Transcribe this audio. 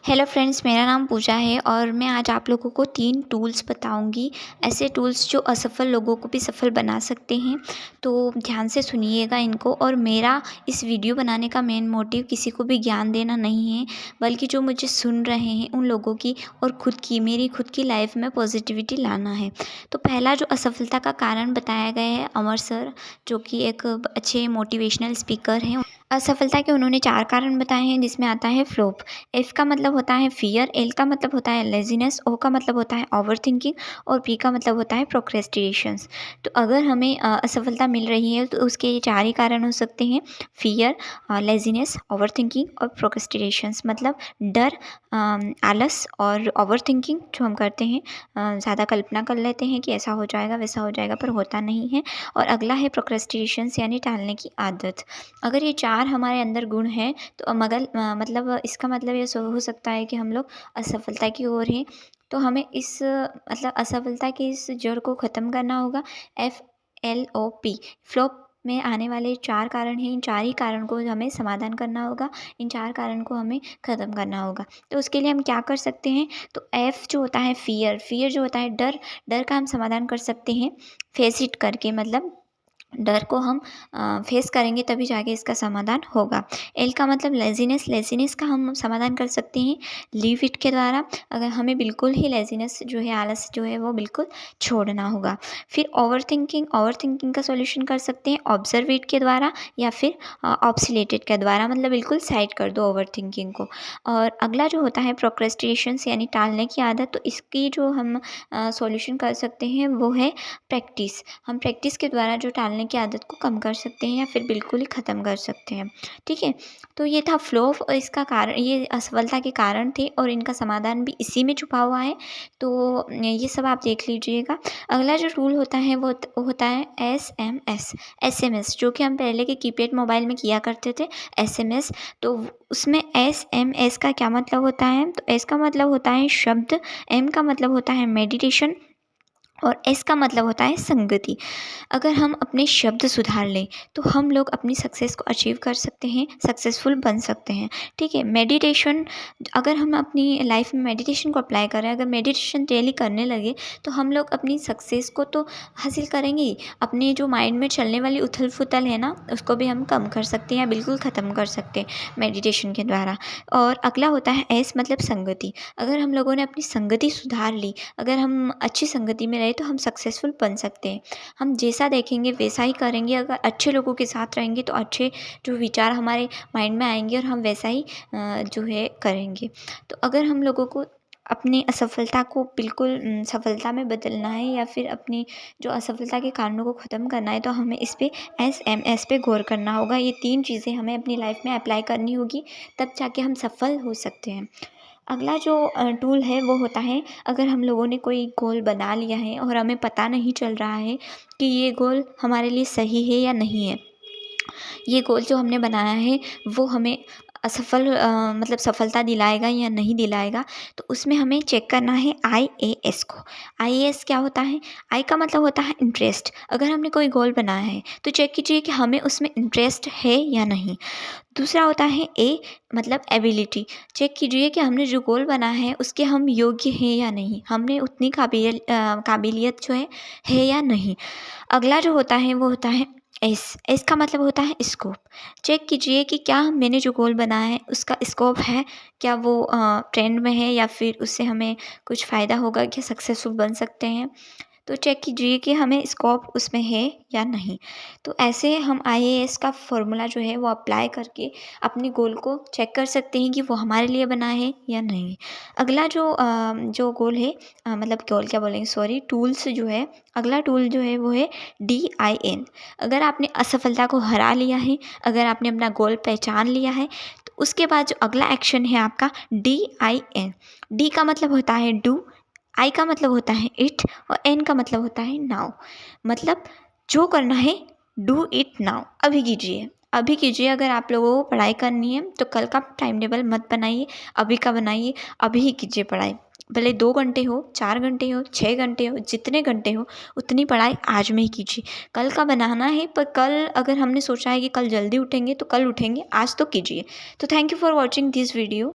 Hello friends, मेरा नाम पूजा है और मैं आज आप लोगों को 3 टूल्स बताऊंगी। ऐसे टूल्स जो असफल लोगों को भी सफल बना सकते हैं। तो ध्यान से सुनिएगा इनको। और मेरा इस वीडियो बनाने का मेन मोटिव किसी को भी ज्ञान देना नहीं है, बल्कि जो मुझे सुन रहे हैं उन लोगों की और मेरी खुद की लाइफ में पॉजिटिविटी लाना है। तो पहला जो असफलता का कारण बताया गया है अमर सर, जो कि एक अच्छे मोटिवेशनल स्पीकर हैं। असफलता के उन्होंने 4 कारण बताए हैं, जिसमें आता है फ्लॉप। एफ का मतलब होता है फियर, एल का मतलब होता है लेजीनेस, ओ का मतलब होता है ओवर थिंकिंग और पी का मतलब होता है प्रोक्रेस्टिनेशंस। तो अगर हमें असफलता मिल रही है तो उसके ये 4 ही कारण हो सकते हैं: फियर, लेजीनेस, ओवर थिंकिंग और प्रोक्रेस्टिनेशंस। मतलब डर, आलस और ओवर थिंकिंग जो हम करते हैं, ज़्यादा कल्पना कर लेते हैं कि ऐसा हो जाएगा वैसा हो जाएगा, पर होता नहीं है। और अगला है प्रोक्रेस्टिनेशंस, यानी टालने की आदत। अगर ये 4 हमारे अंदर गुण हैं तो मतलब इसका मतलब ये हो सकता है कि हम लोग असफलता की ओर हैं। तो हमें इस मतलब असफलता की इस जड़ को ख़त्म करना होगा। FLOP, फ्लॉप में आने वाले 4 कारण हैं। इन 4 ही कारण को हमें समाधान करना होगा, इन 4 कारण को हमें ख़त्म करना होगा। तो उसके लिए हम क्या कर सकते हैं? तो F जो होता है फियर जो होता है डर, डर का हम समाधान कर सकते हैं फेस इट करके। मतलब डर को हम फेस करेंगे तभी जाके इसका समाधान होगा। एल का मतलब लेज़ीनेस का हम समाधान कर सकते हैं लीव इट के द्वारा। अगर हमें बिल्कुल ही लेज़ीनेस जो है, आलस जो है वो बिल्कुल छोड़ना होगा। फिर ओवर थिंकिंग का सॉल्यूशन कर सकते हैं ऑब्जर्व इट के द्वारा या फिर ऑब्सोलेटेड के द्वारा। मतलब बिल्कुल साइड कर दो ओवर थिंकिंग को। और अगला जो होता है प्रोक्रेस्टिनेशंस, यानी टालने की आदत। तो इसकी जो हम सॉल्यूशन कर सकते हैं वो है प्रैक्टिस। हम प्रैक्टिस के द्वारा जो टालने की आदत को कम कर सकते हैं या फिर बिल्कुल ही ख़त्म कर सकते हैं। ठीक है, तो ये था फ्लो और इसका कारण, ये असफलता के कारण थे और इनका समाधान भी इसी में छुपा हुआ है। तो ये सब आप देख लीजिएगा। अगला जो टूल होता है वो होता है SMS, जो कि हम पहले के कीपैड मोबाइल में किया करते थे SMS। तो उसमें SMS का क्या मतलब होता है? तो एस का मतलब होता है शब्द, एम का मतलब होता है मेडिटेशन और एस का मतलब होता है संगति। अगर हम अपने शब्द सुधार लें तो हम लोग अपनी सक्सेस को अचीव कर सकते हैं, सक्सेसफुल बन सकते हैं। ठीक है, मेडिटेशन, अगर हम अपनी लाइफ में मेडिटेशन को अप्लाई करें, अगर मेडिटेशन डेली करने लगे तो हम लोग अपनी सक्सेस को तो हासिल करेंगे ही, अपने जो माइंड में चलने वाली उथल फुथल है ना, उसको भी हम कम कर सकते हैं या बिल्कुल ख़त्म कर सकते हैं मेडिटेशन के द्वारा। और अगला होता है एस, मतलब संगति। अगर हम लोगों ने अपनी संगति सुधार ली, अगर हम अच्छी संगति में रहे तो हम सक्सेसफुल बन सकते हैं। हम जैसा देखेंगे वैसा ही करेंगे। अगर अच्छे लोगों के साथ रहेंगे तो अच्छे जो विचार हमारे माइंड में आएंगे और हम वैसा ही जो है करेंगे। तो अगर हम लोगों को अपनी असफलता को बिल्कुल सफलता में बदलना है या फिर अपनी जो असफलता के कारणों को ख़त्म करना है, तो हमें इस पे SMS पे गौर करना होगा। ये 3 चीज़ें हमें अपनी लाइफ में अप्लाई करनी होगी, तब जाके हम सफल हो सकते हैं। अगला जो टूल है वो होता है, अगर हम लोगों ने कोई गोल बना लिया है और हमें पता नहीं चल रहा है कि ये गोल हमारे लिए सही है या नहीं है, ये गोल जो हमने बनाया है वो हमें मतलब सफलता दिलाएगा या नहीं दिलाएगा, तो उसमें हमें चेक करना है IAS को। IAS क्या होता है? आई का मतलब होता है इंटरेस्ट। अगर हमने कोई गोल बनाया है तो चेक कीजिए कि हमें उसमें इंटरेस्ट है या नहीं। दूसरा होता है ए, मतलब एबिलिटी। चेक कीजिए कि हमने जो गोल बनाया है उसके हम योग्य हैं या नहीं, हमने उतनी काबिलियत जो है या नहीं। अगला जो होता है वो होता है एस का मतलब होता है स्कोप। चेक कीजिए कि क्या मैंने जो गोल बनाया है उसका स्कोप है, क्या वो ट्रेंड में है या फिर उससे हमें कुछ फ़ायदा होगा, क्या सक्सेसफुल बन सकते हैं। तो चेक कीजिए कि हमें स्कोप उसमें है या नहीं। तो ऐसे हम IAS का फॉर्मूला जो है वो अप्लाई करके अपने गोल को चेक कर सकते हैं कि वो हमारे लिए बना है या नहीं। अगला जो गोल है, मतलब गोल क्या बोलेंगे, सॉरी, टूल्स जो है, अगला टूल जो है वो है DIN। अगर आपने असफलता को हरा लिया है, अगर आपने अपना गोल पहचान लिया है, तो उसके बाद जो अगला एक्शन है आपका DIN। डी का मतलब होता है डू, आई का मतलब होता है इट और एन का मतलब होता है नाउ। मतलब जो करना है डू इट नाउ, अभी कीजिए, अभी कीजिए। अगर आप लोगों को पढ़ाई करनी है तो कल का टाइम टेबल मत बनाइए, अभी का बनाइए, अभी ही कीजिए पढ़ाई। भले 2 घंटे हो, 4 घंटे हो, 6 घंटे हो, जितने घंटे हो उतनी पढ़ाई आज में ही कीजिए। कल का बनाना है, पर कल अगर हमने सोचा है कि कल जल्दी उठेंगे तो कल उठेंगे, आज तो कीजिए। तो thank you for watching this video.